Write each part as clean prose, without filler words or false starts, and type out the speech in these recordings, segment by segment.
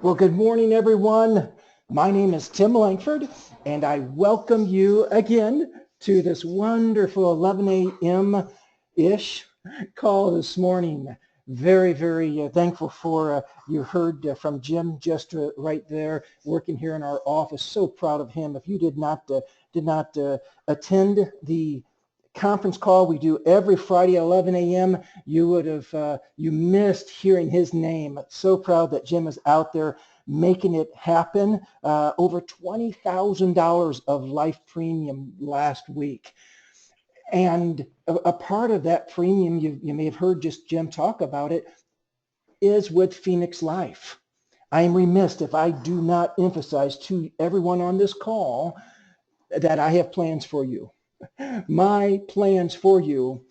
Well, good morning, everyone. My name is Tim Lankford, and I welcome you again to this wonderful 11 a.m.-ish call this morning. Very thankful for you heard from Jim just right there working here in our office. So proud of him. If you did not attend the conference call we do every Friday at 11 a.m., you would have you missed hearing his name. So proud that Jim is out there making it happen. Over $20,000 of life premium last week. And a part of that premium, you may have heard just Jim talk about it, is with Phoenix Life. I am remiss if I do not emphasize to everyone on this call that I have plans for you. My plans for you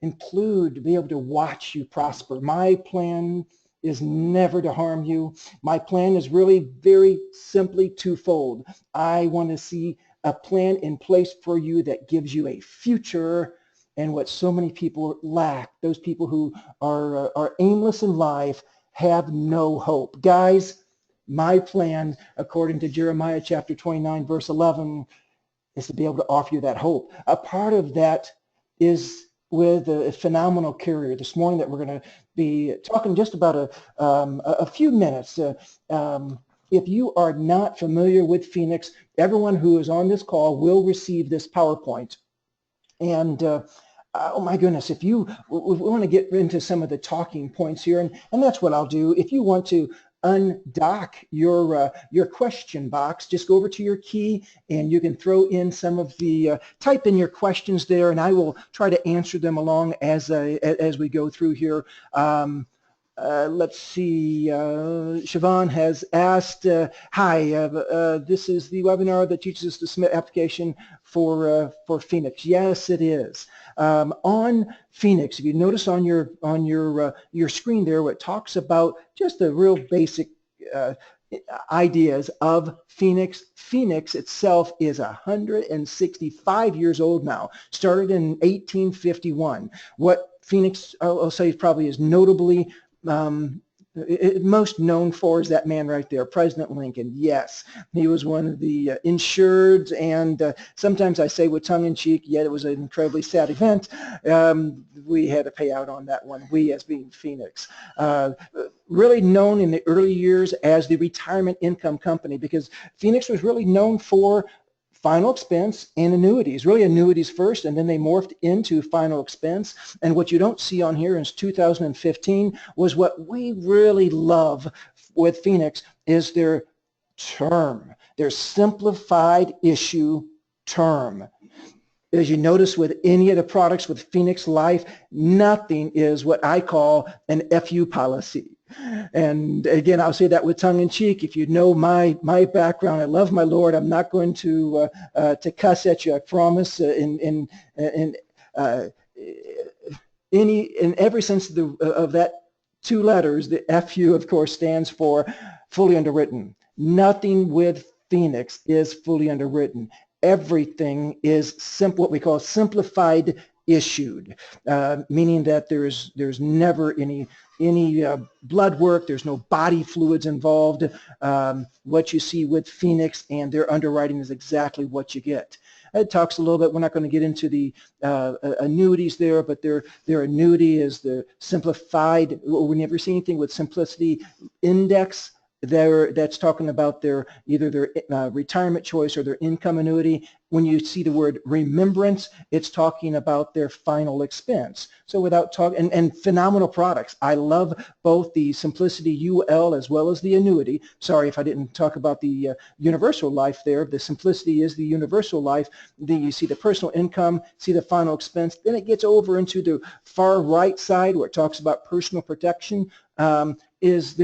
include to be able to watch you prosper. My plan is never to harm you. My plan is really very simply twofold. I want to see a plan in place for you that gives you a future, and what so many people lack, those people who are aimless in life, have no hope. Guys, my plan, according to Jeremiah chapter 29, verse 11, is to be able to offer you that hope. A part of that is with a phenomenal carrier this morning that we're going to be talking just about a few minutes. If you are not familiar with Phoenix, everyone who is on this call will receive this PowerPoint. And oh my goodness, if you we want to get into some of the talking points here, and that's what I'll do. If you want to undock your question box, just go over to your key and you can throw in some of the type in your questions there, and I will try to answer them along as we go through here. Let's see, Siobhan has asked, hi, this is the webinar that teaches us to submit application for Phoenix. Yes, it is. On Phoenix, if you notice on your screen there, it talks about just the real basic ideas of Phoenix. Phoenix itself is 165 years old now, started in 1851. What Phoenix, I'll say, probably is notably most known for is that man right there, President Lincoln. Yes, he was one of the insureds, and sometimes I say with tongue in cheek, yet it was an incredibly sad event. We had to pay out on that one, we as being Phoenix. Really known in the early years as the retirement income company, because Phoenix was really known for final expense and annuities, really annuities first, and then they morphed into final expense. And what you don't see on here is 2015 was what we really love with Phoenix is their term, their simplified issue term. As you notice with any of the products with Phoenix Life, nothing is what I call an FU policy. And again, I'll say that with tongue in cheek. If you know my background, I love my Lord. I'm not going to cuss at you. I promise. In every sense of that two letters, the FU, of course, stands for fully underwritten. Nothing with Phoenix is fully underwritten. Everything is what we call simplified issued, meaning that there's never any blood work, there's no body fluids involved. What you see with Phoenix and their underwriting is exactly what you get. It talks a little bit, we're not going to get into the annuities there, but their annuity is the simplified, we never see anything with simplicity index. That's talking about either their retirement choice or their income annuity. When you see the word remembrance, it's talking about their final expense. So without talking, and phenomenal products. I love both the Simplicity UL as well as the annuity. Sorry if I didn't talk about the universal life there. The Simplicity is the universal life. Then you see the personal income, see the final expense. Then it gets over into the far right side where it talks about personal protection. Is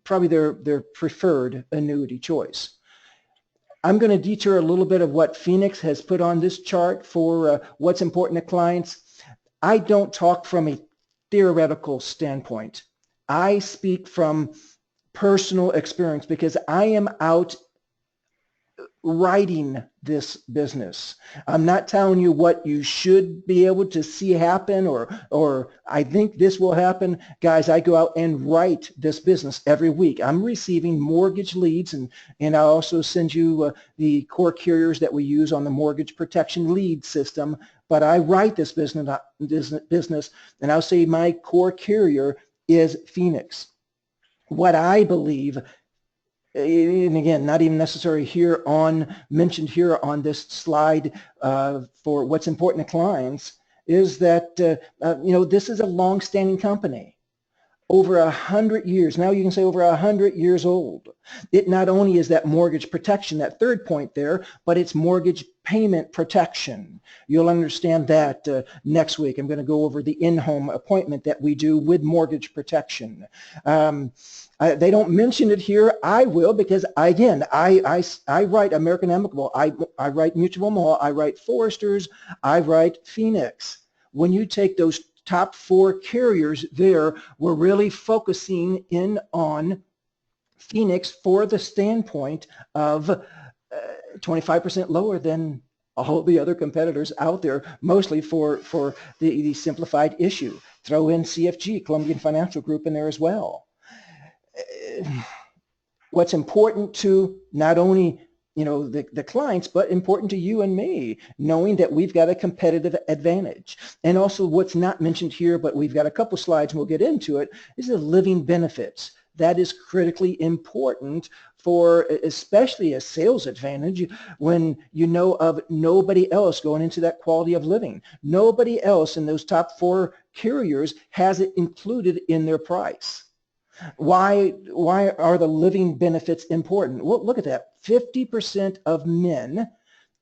probably their preferred annuity choice. I'm going to detour a little bit of what Phoenix has put on this chart for what's important to clients. I don't talk from a theoretical standpoint. I speak from personal experience because I am out writing this business. I'm not telling you what you should be able to see happen or I think this will happen. Guys, I go out and write this business every week. I'm receiving mortgage leads and I also send you the core carriers that we use on the mortgage protection lead system. But I write this business and I'll say my core carrier is Phoenix. What I believe, and again, not even necessary mentioned here on this slide for what's important to clients, is that this is a long-standing company. Over 100 years, now you can say over 100 years old. It not only is that mortgage protection, that third point there, but it's mortgage payment protection. You'll understand that next week. I'm going to go over the in-home appointment that we do with mortgage protection. They don't mention it here. I will, because again, I write American Amicable, I write Mutual Omaha, I write Foresters, I write Phoenix. When you take those top 4 carriers there, we're really focusing in on Phoenix for the standpoint of 25% lower than all the other competitors out there, mostly for the simplified issue. Throw in CFG, Columbian Financial Group, in there as well. What's important to not only the clients, but important to you and me, knowing that we've got a competitive advantage. And also what's not mentioned here, but we've got a couple slides and we'll get into it, is the living benefits. That is critically important for especially a sales advantage when you know of nobody else going into that quality of living. Nobody else in those top 4 carriers has it included in their price. Why are the living benefits important? Well, look at that. 50% of men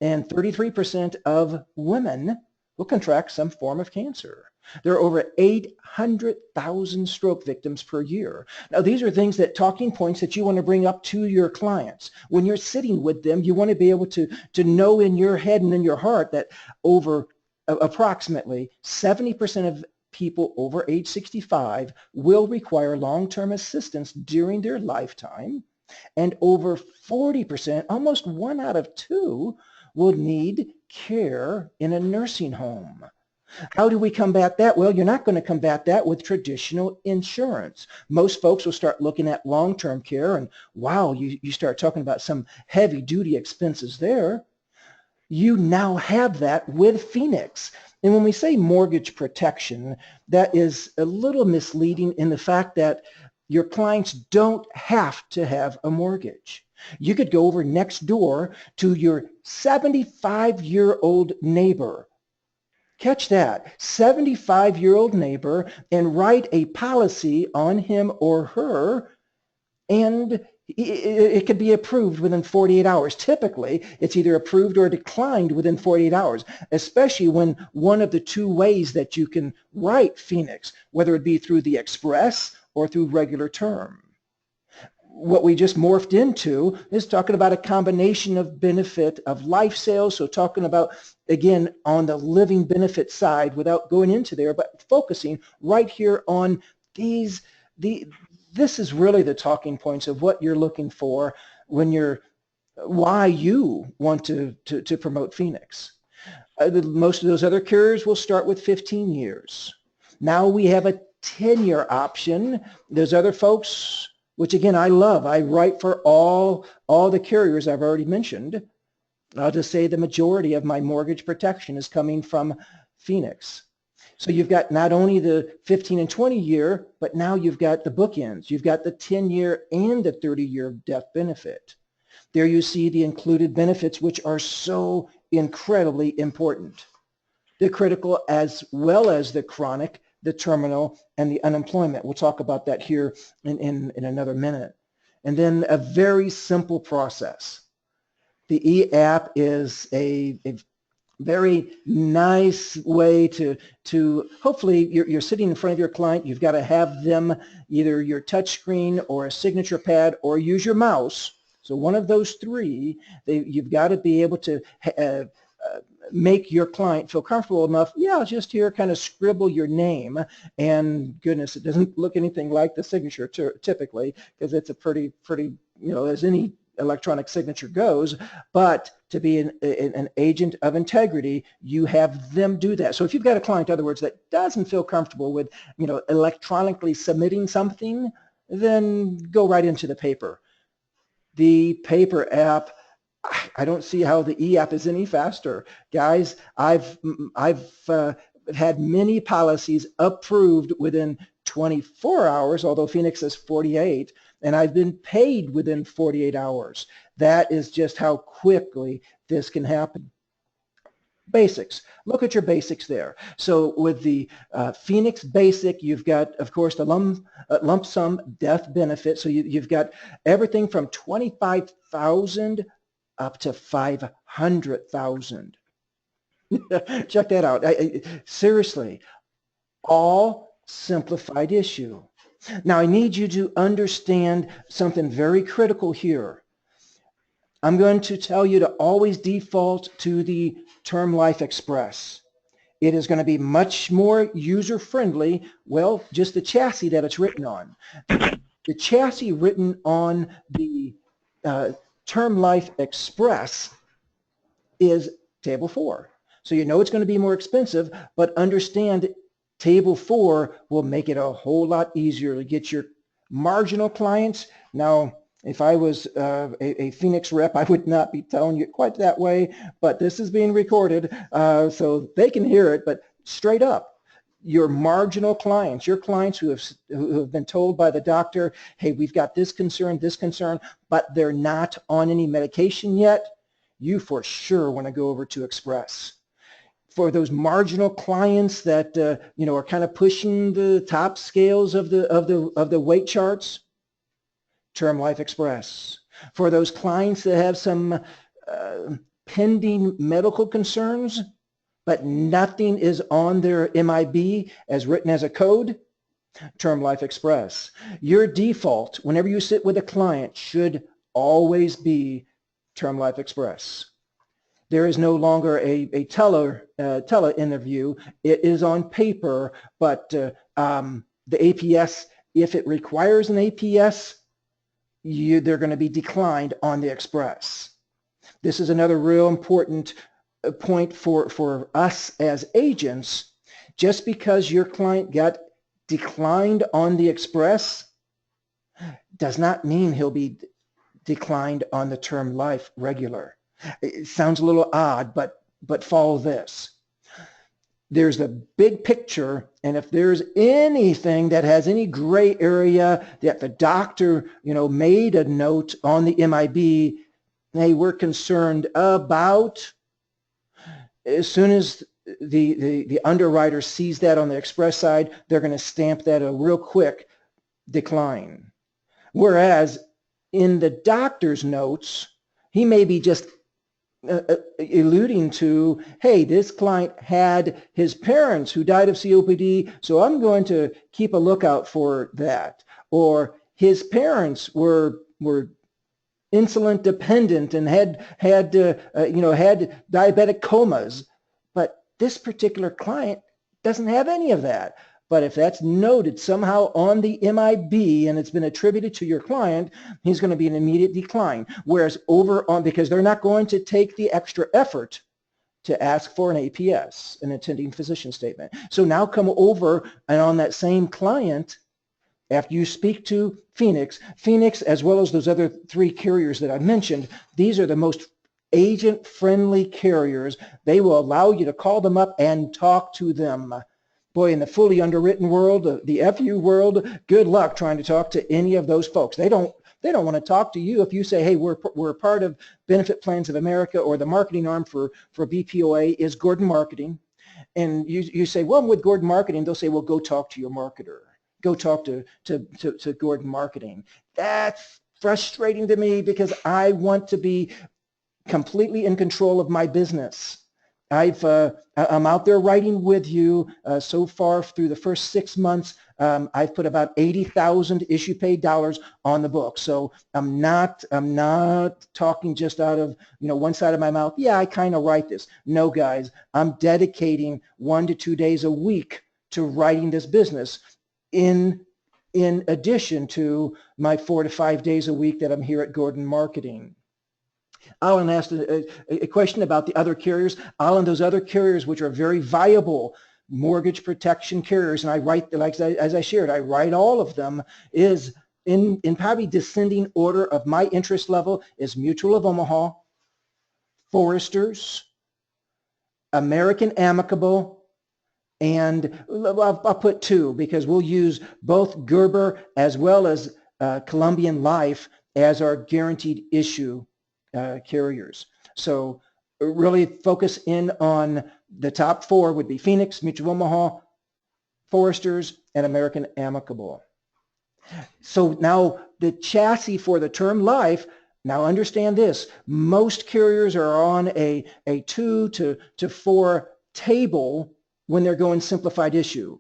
and 33% of women will contract some form of cancer. There are over 800,000 stroke victims per year. Now, these are things talking points that you want to bring up to your clients. When you're sitting with them, you want to be able to know in your head and in your heart that over approximately 70% of people over age 65 will require long-term assistance during their lifetime, and over 40%, almost 1 out of 2, will need care in a nursing home. How do we combat that? Well, you're not going to combat that with traditional insurance. Most folks will start looking at long-term care, and wow, you start talking about some heavy-duty expenses there. You now have that with Phoenix. And when we say mortgage protection, that is a little misleading in the fact that your clients don't have to have a mortgage. You could go over next door to your 75-year-old neighbor. Catch that, 75-year-old neighbor, and write a policy on him or her, and it could be approved within 48 hours. Typically, it's either approved or declined within 48 hours, especially when one of the 2 ways that you can write Phoenix, whether it be through the express or through regular term. What we just morphed into is talking about a combination of benefit of life sales, so talking about, again, on the living benefit side without going into there, but focusing right here on these, this is really the talking points of what you're looking for when why you want to promote Phoenix. Most of those other carriers will start with 15 years. Now we have a 10-year option. Those other folks, which again I love, I write for all the carriers I've already mentioned. I'll just say the majority of my mortgage protection is coming from Phoenix. So you've got not only the 15 and 20 year, but now you've got the bookends. You've got the 10-year and the 30-year death benefit. There you see the included benefits, which are so incredibly important. The critical as well as the chronic, the terminal, and the unemployment. We'll talk about that here in another minute. And then a very simple process. The e-app is a very nice way to hopefully you're sitting in front of your client. You've got to have them either your touch screen or a signature pad or use your mouse. So one of those 3, you've got to be able to make your client feel comfortable enough. Yeah, just here kind of scribble your name, and goodness, it doesn't look anything like the signature typically, because it's a pretty as any electronic signature goes, but to be an agent of integrity, you have them do that. So if you've got a client, in other words, that doesn't feel comfortable with, electronically submitting something, then go right into the paper. The paper app, I don't see how the e-app is any faster. Guys, I've had many policies approved within 24 hours, although Phoenix says 48, and I've been paid within 48 hours. That is just how quickly this can happen. Basics. Look at your basics there. So with the Phoenix Basic, you've got, of course, the lump sum death benefit. So you've got everything from $25,000 up to $500,000. Check that out. Seriously, all simplified issue. Now, I need you to understand something very critical here. I'm going to tell you to always default to the Term Life Express. It is going to be much more user-friendly, well, just the chassis that it's written on. The chassis written on the Term Life Express is Table 4. So you know it's going to be more expensive, but understand Table 4 will make it a whole lot easier to get your marginal clients. Now, if I was a Phoenix rep, I would not be telling you quite that way, but this is being recorded so they can hear it, but straight up, your marginal clients, your clients who have been told by the doctor, hey, we've got this concern, but they're not on any medication yet, you for sure want to go over to Express. For those marginal clients that are kind of pushing the top scales of the weight charts, Term Life Express. For those clients that have some pending medical concerns, but nothing is on their MIB as written as a code, Term Life Express. Your default, whenever you sit with a client, should always be Term Life Express. There is no longer a tele interview. It is on paper, but the APS, if it requires an APS, they're going to be declined on the Express. This is another real important point for us as agents. Just because your client got declined on the Express does not mean he'll be declined on the Term Life regular. It sounds a little odd, but follow this. There's the big picture, and if there's anything that has any gray area that the doctor, made a note on the MIB, hey, we're concerned about, as soon as the underwriter sees that on the Express side, they're going to stamp that a real quick decline. Whereas in the doctor's notes, he may be just alluding to, hey, this client had his parents who died of COPD, so I'm going to keep a lookout for that. Or his parents were insulin dependent and had diabetic comas, but this particular client doesn't have any of that. But if that's noted somehow on the MIB and it's been attributed to your client, he's going to be an immediate decline. Whereas because they're not going to take the extra effort to ask for an APS, an attending physician statement. So now come over and on that same client, after you speak to Phoenix, as well as those other 3 carriers that I mentioned, these are the most agent-friendly carriers. They will allow you to call them up and talk to them. Boy, in the fully underwritten world, the FU world, good luck trying to talk to any of those folks. They don't want to talk to you if you say, hey, we're part of Benefit Plans of America, or the marketing arm for BPOA is Gordon Marketing. And you say, well, I'm with Gordon Marketing. They'll say, well, go talk to your marketer. Go talk to Gordon Marketing. That's frustrating to me because I want to be completely in control of my business. I'm out there writing with you. So far through the first 6 months, I've put about 80,000 issue paid dollars on the book. So I'm not talking just out of one side of my mouth. Yeah, I kind of write this. No, guys, I'm dedicating 1 to 2 days a week to writing this business in in addition to my 4 to 5 days a week that I'm here at Gordon Marketing. Alan asked a question about the other carriers. Alan, those other carriers which are very viable mortgage protection carriers, and I write, like as I shared, I write all of them, is in probably descending order of my interest level is Mutual of Omaha, Foresters, American Amicable, and I'll put two because we'll use both Gerber as well as Columbian Life as our guaranteed issue carriers. So really focus in on the top four would be Phoenix, Mutual of Omaha, Foresters, and American Amicable. So now the chassis for the term life, now understand this, most carriers are on a 2 to 4 table when they're going simplified issue.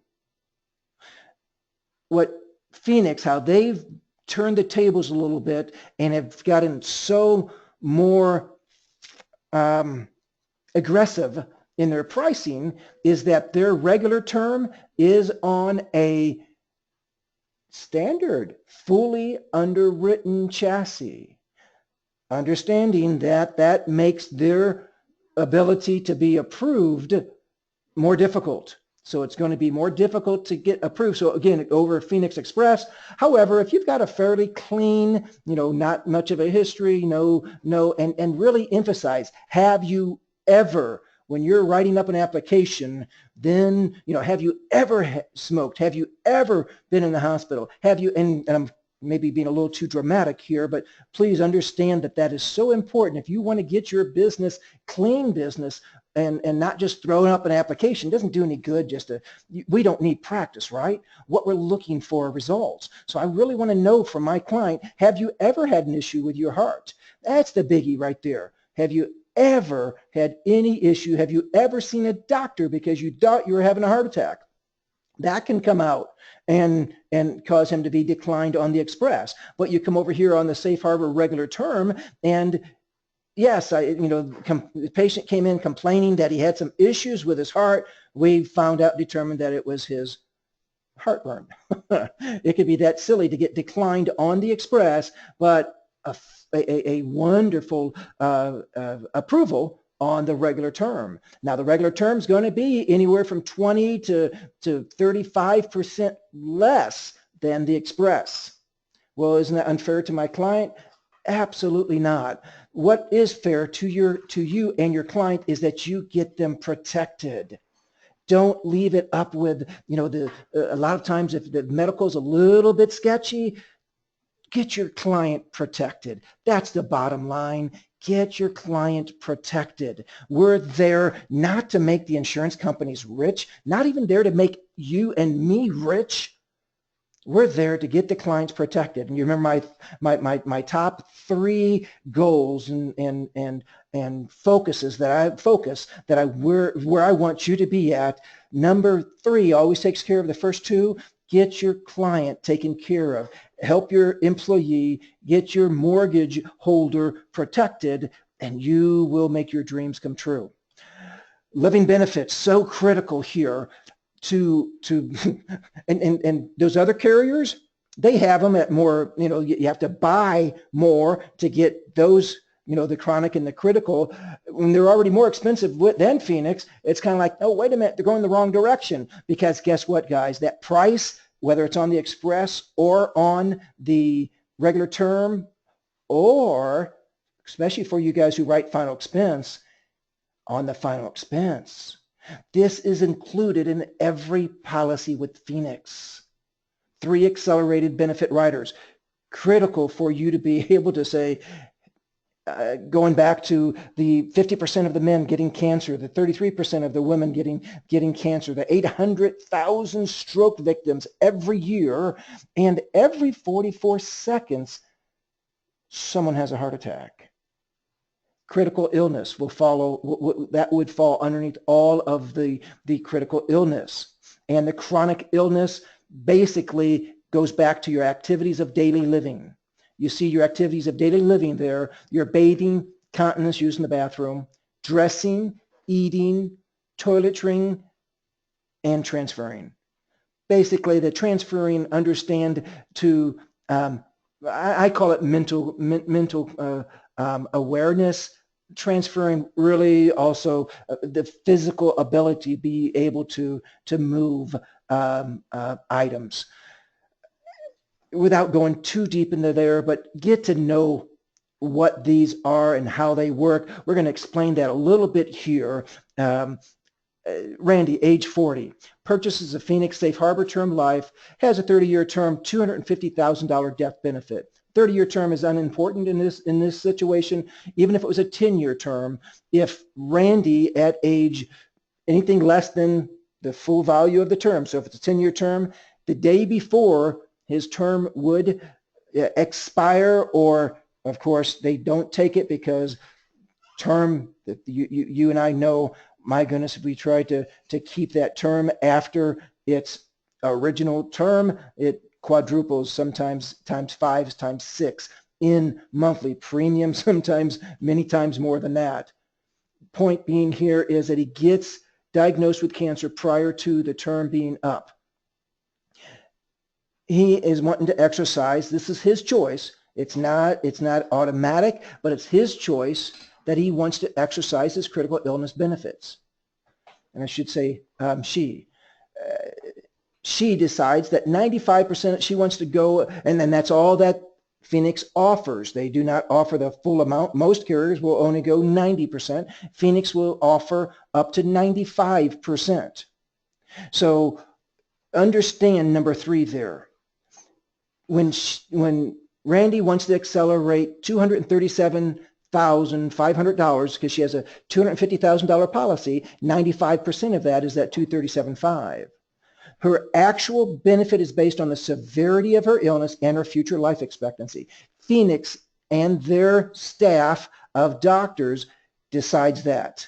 What Phoenix, how they've turned the tables a little bit and have gotten so more aggressive in their pricing is that their regular term is on a standard, fully underwritten chassis, understanding that that makes their ability to be approved more difficult. So it's going to be more difficult to get approved. So again, over Phoenix Express. However, if you've got a fairly clean, not much of a history, and really emphasize, have you ever, when you're writing up an application, then, have you ever smoked? Have you ever been in the hospital? Have you, and I'm maybe being a little too dramatic here, but please understand that that is so important. If you want to get your business, clean business, and not just throwing up an application, doesn't do any good. We don't need practice, right? What we're looking for are results. So I really want to know from my client, have you ever had an issue with your heart? That's the biggie right there. Have you ever had any issue? Have you ever seen a doctor because you thought you were having a heart attack? That can come out and cause him to be declined on the Express. But you come over here on the Safe Harbor regular term, and yes, the patient came in complaining that he had some issues with his heart. We determined that it was his heartburn. It could be that silly to get declined on the Express, but a wonderful approval on the regular term. Now the regular term is going to be anywhere from 20 to 35% less than the Express. Well, isn't that unfair to my client? Absolutely not. What is fair to you and your client is that you get them protected. Don't leave it up with, a lot of times if the medical is a little bit sketchy, get your client protected. That's the bottom line. Get your client protected. We're there not to make the insurance companies rich, not even there to make you and me rich. We're there to get the clients protected. And you remember my top 3 goals and focuses where I want you to be at. Number 3 always takes care of the first 2. Get your client taken care of. Help your employee, get your mortgage holder protected, and you will make your dreams come true. Living benefits, so critical here. And those other carriers, they have them at more, you have to buy more to get those, the chronic and the critical. When they're already more expensive than Phoenix, it's kind of like, oh, wait a minute, they're going the wrong direction. Because guess what, guys? That price, whether it's on the Express or on the regular term, or especially for you guys who write final expense, on the final expense, this is included in every policy with Phoenix. 3 accelerated benefit riders, critical for you to be able to say, going back to the 50% of the men getting cancer, the 33% of the women getting cancer, the 800,000 stroke victims every year, and every 44 seconds, someone has a heart attack. Critical illness will follow, that would fall underneath all of the critical illness. And the chronic illness basically goes back to your activities of daily living. You see your activities of daily living there, your bathing, continence, using the bathroom, dressing, eating, toiletring, and transferring. basically the transferring, understand to, I call it mental awareness, transferring really also the physical ability to be able to move items. Without going too deep into there, but get to know what these are and how they work. We're going to explain that a little bit here. Randy, age 40, purchases a Phoenix Safe Harbor Term Life, has a 30-year term, $250,000 death benefit. 30-year term is unimportant in this situation, even if it was a 10-year term. If Randy at age anything less than the full value of the term, so if it's a 10-year term, the day before his term would expire, or of course they don't take it because term, that you and I know, my goodness, if we try to keep that term after its original term, it quadruples, sometimes times 5, times 6 in monthly premium, sometimes many times more than that. Point being here is that he gets diagnosed with cancer prior to the term being up. He is wanting to exercise. This is his choice. It's not automatic, but it's his choice that he wants to exercise his critical illness benefits. And I should say she. She decides that 95% she wants to go, and then that's all that Phoenix offers. They do not offer the full amount. Most carriers will only go 90%. Phoenix will offer up to 95%. So understand number 3 there. When Randy wants to accelerate $237,500 because she has a $250,000 policy, 95% of that is that $237,500. Her actual benefit is based on the severity of her illness and her future life expectancy. Phoenix and their staff of doctors decides that.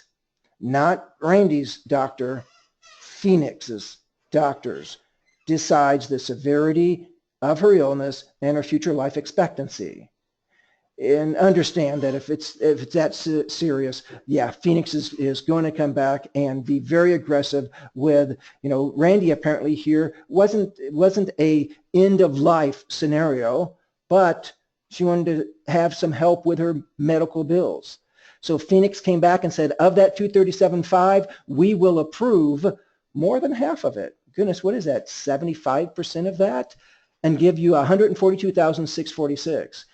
Not Randy's doctor, Phoenix's doctors decides the severity of her illness and her future life expectancy. And understand that if it's that serious, yeah, Phoenix is going to come back and be very aggressive with, Randy apparently here wasn't a end of life scenario, but she wanted to have some help with her medical bills. So Phoenix came back and said, of that $237,500, we will approve more than half of it. Goodness, what is that? 75% of that, and give you $142,646.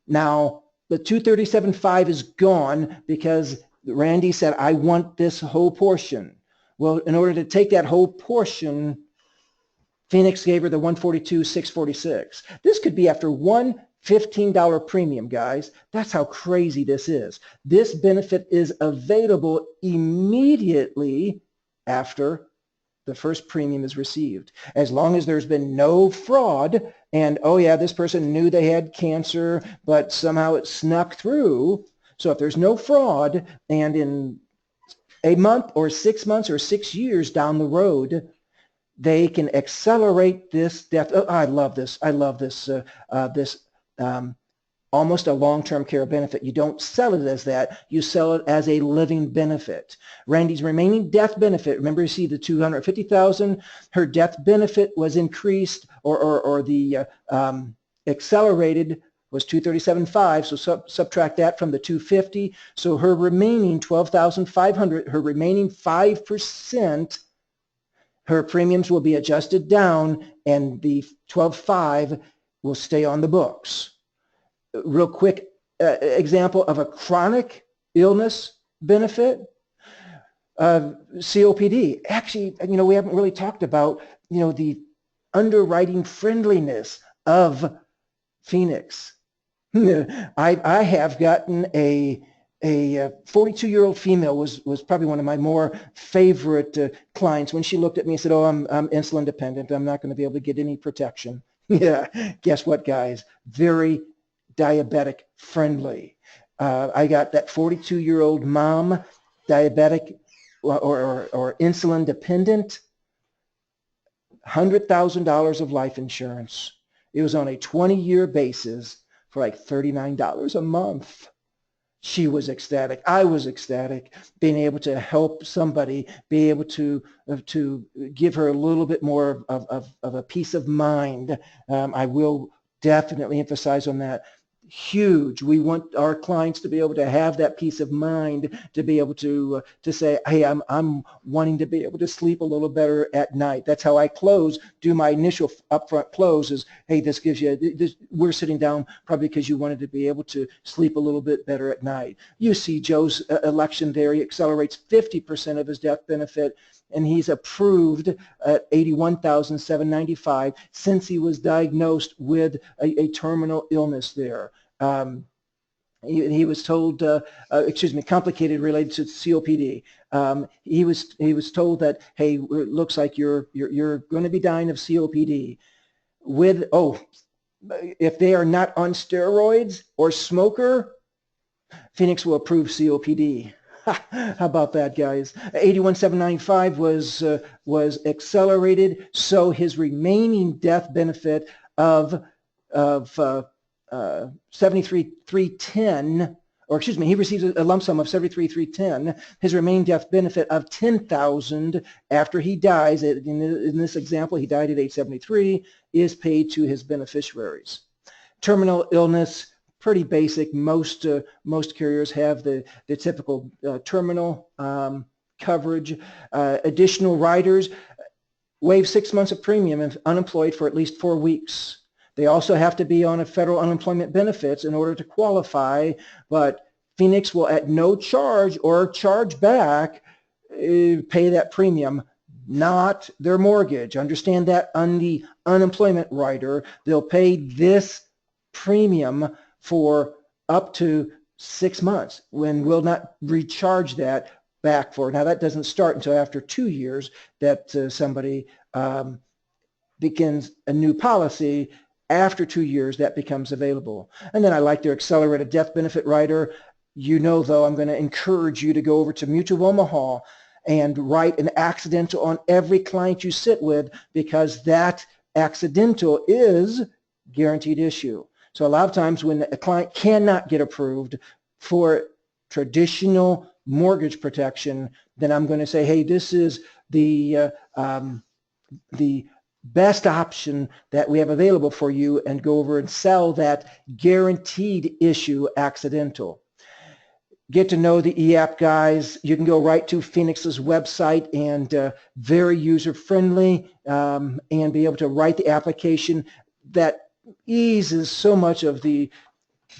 Now, the $237,500 is gone because Randy said, I want this whole portion. Well, in order to take that whole portion, Phoenix gave her the $142,646. This could be after one $15 premium, guys. That's how crazy this is. This benefit is available immediately after the first premium is received. As long as there's been no fraud and, oh yeah, this person knew they had cancer, but somehow it snuck through. So if there's no fraud and in a month or 6 months or 6 years down the road, they can accelerate this death. Oh, I love this. I love this. Almost a long-term care benefit. You don't sell it as that. You sell it as a living benefit. Randy's remaining death benefit, remember you see the $250,000, her death benefit was increased, or the accelerated was $237,500, so subtract that from the $250,000. So her remaining $12,500, her remaining 5%, her premiums will be adjusted down and the $12,500 will stay on the books. Real quick example of a chronic illness benefit, COPD. Actually, we haven't really talked about, the underwriting friendliness of Phoenix. I have gotten a 42-year-old female was probably one of my more favorite clients. When she looked at me and said, oh, I'm insulin dependent. I'm not going to be able to get any protection. Yeah, guess what, guys? Very diabetic friendly. I got that 42-year-old mom, diabetic or insulin dependent, $100,000 of life insurance. It was on a 20-year basis for like $39 a month. She was ecstatic. I was ecstatic, being able to help somebody, be able to give her a little bit more of a peace of mind. I will definitely emphasize on that. Huge. We want our clients to be able to have that peace of mind, to be able to say, hey, I'm wanting to be able to sleep a little better at night. That's how I do my initial upfront close is, hey, this gives you, we're sitting down probably because you wanted to be able to sleep a little bit better at night. You see Joe's election there. He accelerates 50% of his death benefit, and he's approved at $81,795 since he was diagnosed with a terminal illness there. He was told, complicated related to COPD. He was told that, hey, it looks like you're going to be dying of COPD. If they are not on steroids or smoker, Phoenix will approve COPD. How about that, guys? 81,795 was accelerated, so his remaining death benefit of 73,310, or excuse me, he receives a lump sum of 73,310. His remaining death benefit of 10,000 after he dies. In this example, he died at age 73, is paid to his beneficiaries. Terminal illness. Pretty basic. Most carriers have the typical terminal coverage. Additional riders waive 6 months of premium if unemployed for at least 4 weeks. They also have to be on a federal unemployment benefits in order to qualify, but Phoenix will at no charge or charge back pay that premium, not their mortgage. Understand that on the unemployment rider, they'll pay this premium for up to 6 months, when we'll not recharge that back for. Now that doesn't start until after 2 years that somebody begins a new policy. After 2 years, that becomes available. And then I like their accelerated death benefit rider. You know, though, I'm going to encourage you to go over to Mutual of Omaha and write an accidental on every client you sit with, because that accidental is guaranteed issue. So a lot of times when a client cannot get approved for traditional mortgage protection, then I'm going to say, hey, this is the best option that we have available for you, and go over and sell that guaranteed issue accidental. Get to know the EAP guys. You can go right to Phoenix's website, and very user-friendly, and be able to write the application that eases so much of the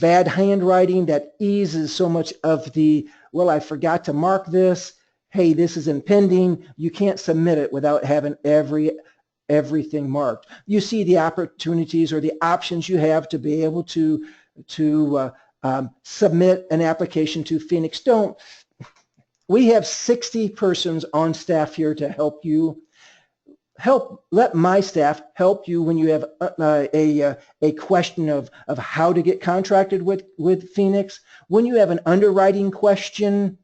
bad handwriting, that eases so much of the, well, I forgot to mark this. Hey, this is impending. You can't submit it without having everything marked. You see the opportunities or the options you have to be able to submit an application to Phoenix. We have 60 persons on staff here to help you. Let my staff help you when you have a question of how to get contracted with Phoenix. When you have an underwriting question,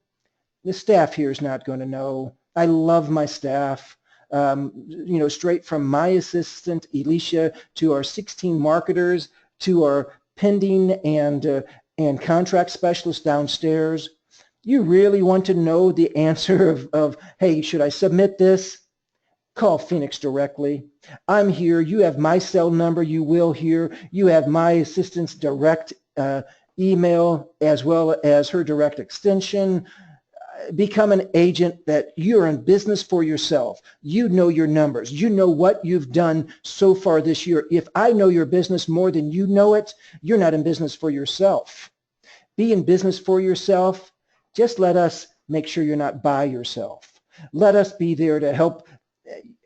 the staff here is not going to know. I love my staff. Straight from my assistant, Elisha, to our 16 marketers, to our pending and contract specialists downstairs. You really want to know the answer of, hey, should I submit this? Call Phoenix directly. I'm here. You have my cell number. You will hear. You have my assistant's direct email, as well as her direct extension. Become an agent that you're in business for yourself. You know your numbers. You know what you've done so far this year. If I know your business more than you know it, you're not in business for yourself. Be in business for yourself. Just let us make sure you're not by yourself. Let us be there to help.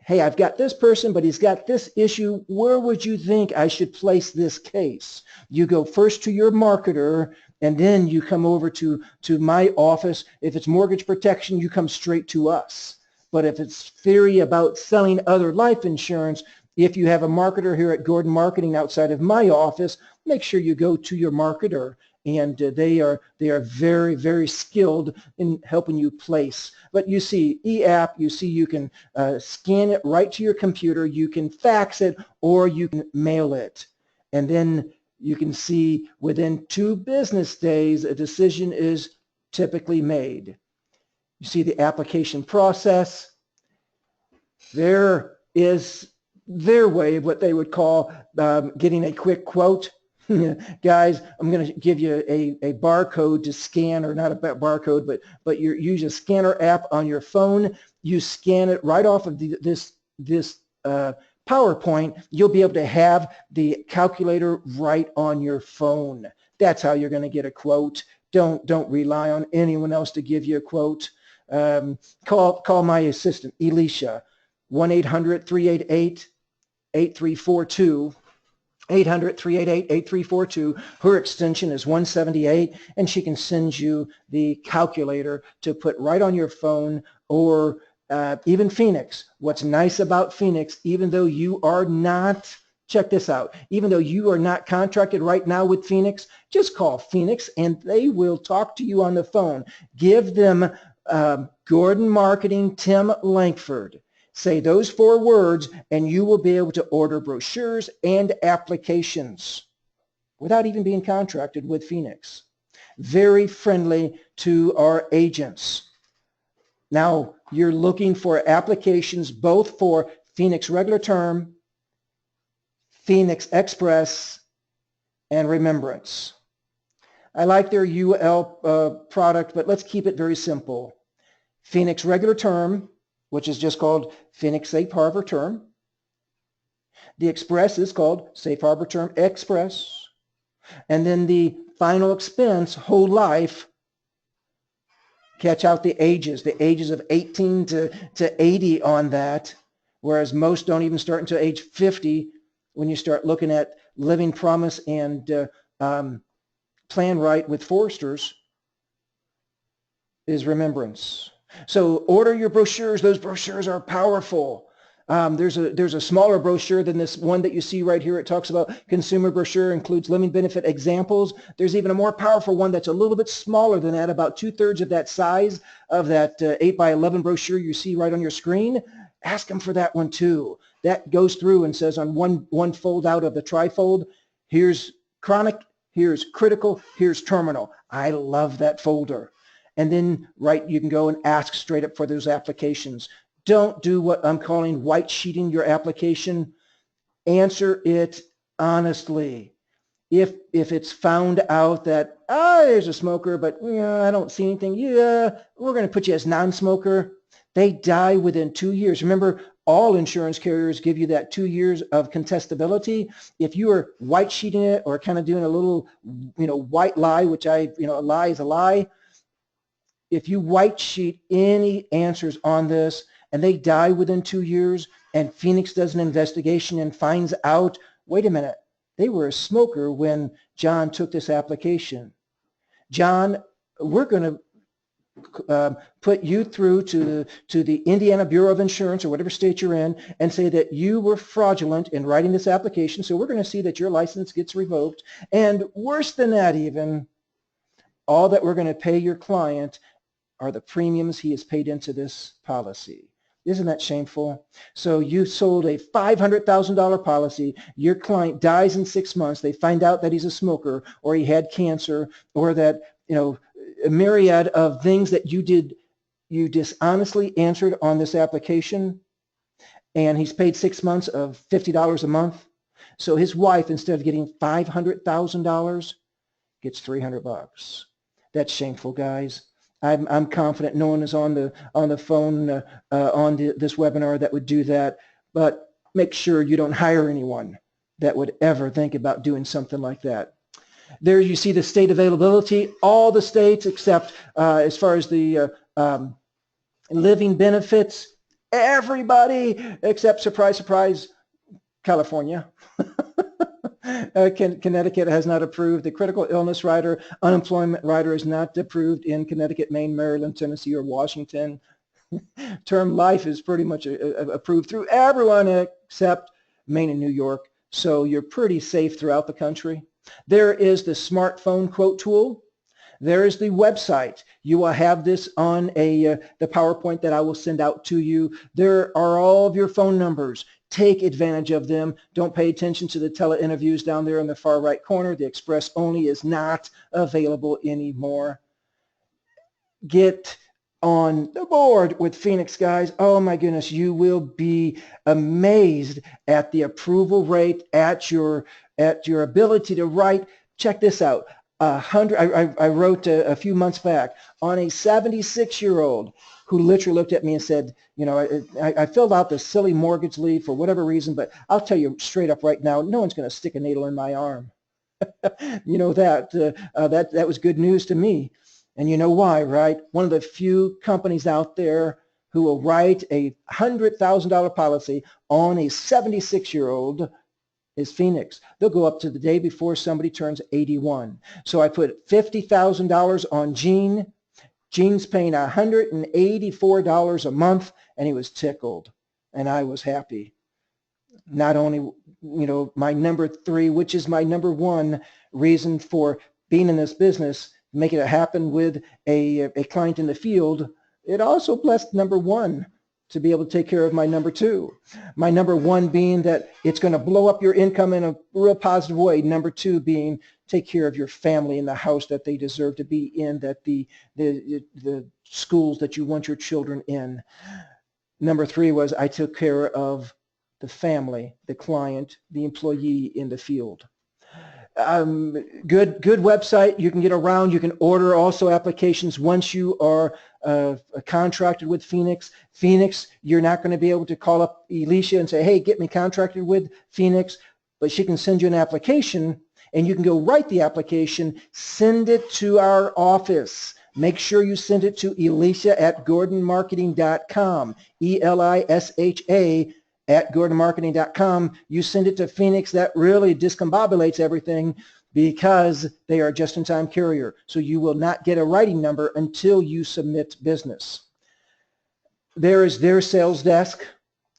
Hey, I've got this person, but he's got this issue. Where would you think I should place this case? You go first to your marketer, and then you come over to my office. If it's mortgage protection, you come straight to us. But if it's theory about selling other life insurance, if you have a marketer here at Gordon Marketing outside of my office, make sure you go to your marketer. And they are very, very skilled in helping you place. But you see EAP, you see you can scan it right to your computer, you can fax it, or you can mail it. And then you can see within 2 business days, a decision is typically made. You see the application process. There is their way of what they would call getting a quick quote. Guys, I'm going to give you a barcode to scan, or not a barcode, but you use a scanner app on your phone. You scan it right off of this PowerPoint. You'll be able to have the calculator right on your phone. That's how you're going to get a quote. Don't rely on anyone else to give you a quote. Call my assistant, Elisha, 1-800-388-8342. 800-388-8342. Her extension is 178, and she can send you the calculator to put right on your phone, or even Phoenix. What's nice about Phoenix, even though you are not, check this out, even though you are not contracted right now with Phoenix, just call Phoenix and they will talk to you on the phone. Give them Gordon Marketing, Tim Lankford. Say those 4 words and you will be able to order brochures and applications without even being contracted with Phoenix. Very friendly to our agents. Now, you're looking for applications both for Phoenix Regular Term, Phoenix Express, and Remembrance. I like their UL product, but let's keep it very simple. Phoenix Regular Term, which is just called Phoenix Safe Harbor Term. The Express is called Safe Harbor Term Express. And then the final expense, whole life, catch out the ages of 18 to 80 on that, whereas most don't even start until age 50 when you start looking at Living Promise and Plan Right with Foresters, is Remembrance. So order your brochures. Those brochures are powerful. There's a smaller brochure than this one that you see right here. It talks about consumer brochure, includes living benefit examples. There's even a more powerful one that's a little bit smaller than that, about 2/3 of that size of that 8x11 brochure you see right on your screen. Ask them for that one too. That goes through and says on one fold out of the trifold, here's chronic, here's critical, here's terminal. I love that folder. And then you can go and ask straight up for those applications. Don't do what I'm calling white sheeting your application. Answer it honestly. If it's found out that, there's a smoker, but I don't see anything, we're going to put you as non-smoker. They die within 2 years. Remember, all insurance carriers give you that 2 years of contestability. If you are white sheeting it or kind of doing a little, white lie, which a lie is a lie. If you white sheet any answers on this and they die within 2 years and Phoenix does an investigation and finds out, wait a minute, they were a smoker when John took this application. John, we're going to put you through to the Indiana Bureau of Insurance or whatever state you're in and say that you were fraudulent in writing this application. So we're going to see that your license gets revoked. And worse than that even, all that we're going to pay your client are the premiums he has paid into this policy. Isn't that shameful? So you sold a $500,000 policy. Your client dies in 6 months. They find out that he's a smoker or he had cancer or that, a myriad of things that you did, you dishonestly answered on this application, and he's paid 6 months of $50 a month. So his wife, instead of getting $500,000, gets $300. That's shameful, guys. I'm confident no one is on the phone this webinar that would do that, but make sure you don't hire anyone that would ever think about doing something like that. There you see the state availability. All the states except as far as the living benefits, everybody except, surprise, surprise, California. Connecticut has not approved. The critical illness rider, unemployment rider is not approved in Connecticut, Maine, Maryland, Tennessee, or Washington. Term life is pretty much approved through everyone except Maine and New York. So you're pretty safe throughout the country. There is the smartphone quote tool. There is the website. You will have this on the PowerPoint that I will send out to you. There are all of your phone numbers. Take advantage of them. Don't pay attention to the tele-interviews down there in the far right corner. The express only is not available anymore. Get on the board with Phoenix, guys. Oh my goodness, you will be amazed at the approval rate, at your ability to write. Check this out. I wrote a few months back on a 76-year-old who literally looked at me and said, you know, I filled out this silly mortgage leave for whatever reason, but I'll tell you straight up right now, no one's going to stick a needle in my arm. You know, that was good news to me. And you know why, right? One of the few companies out there who will write a $100,000 policy on a 76-year-old is Phoenix. They'll go up to the day before somebody turns 81. So I put $50,000 on Gene. Gene's paying $184 a month, and he was tickled, and I was happy. Not only, you know, my number 3, which is my number 1 reason for being in this business, making it happen with a client in the field, it also blessed number 1 to be able to take care of my number 2. My number 1 being that it's going to blow up your income in a real positive way. Number 2 being take care of your family in the house that they deserve to be in, that the schools that you want your children in. Number 3 was I took care of the family, the client, the employee in the field. Good website. You can get around. You can order also applications once you are contracted with Phoenix. Phoenix, you're not going to be able to call up Alicia and say, hey, get me contracted with Phoenix, but she can send you an application, and you can go write the application, send it to our office. Make sure you send it to Alicia at gordonmarketing.com, ELISHA at gordonmarketing.com. You send it to Phoenix. That really discombobulates everything because they are a just-in-time carrier. So you will not get a writing number until you submit business. There is their sales desk.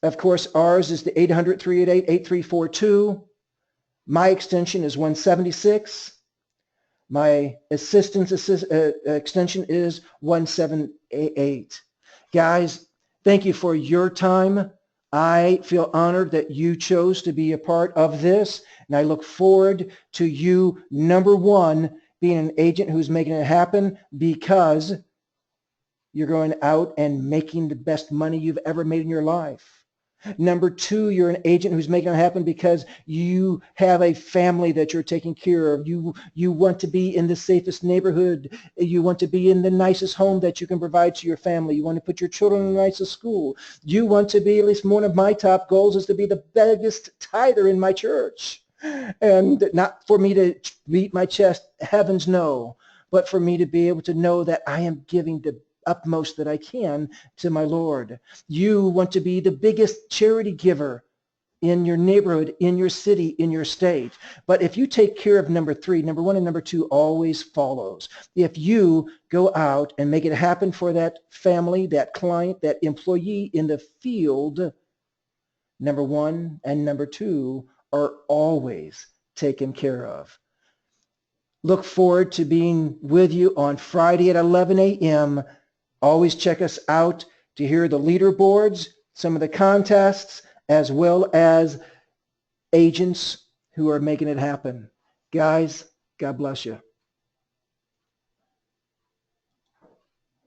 Of course, ours is the 800-388-8342. My extension is 176. My assistant's extension is 178. Guys, thank you for your time. I feel honored that you chose to be a part of this, and I look forward to you, number 1, being an agent who's making it happen because you're going out and making the best money you've ever made in your life. Number 2, you're an agent who's making it happen because you have a family that you're taking care of. You want to be in the safest neighborhood. You want to be in the nicest home that you can provide to your family. You want to put your children in the nicest school. You want to be, at least one of my top goals is to be the biggest tither in my church. And not for me to beat my chest, heavens no, but for me to be able to know that I am giving the utmost that I can to my Lord. You want to be the biggest charity giver in your neighborhood, in your city, in your state. But if you take care of number 3, number 1 and number 2 always follows. If you go out and make it happen for that family, that client, that employee in the field, number 1 and number 2 are always taken care of. Look forward to being with you on Friday at 11 a.m. Always check us out to hear the leaderboards, some of the contests, as well as agents who are making it happen. Guys, God bless you.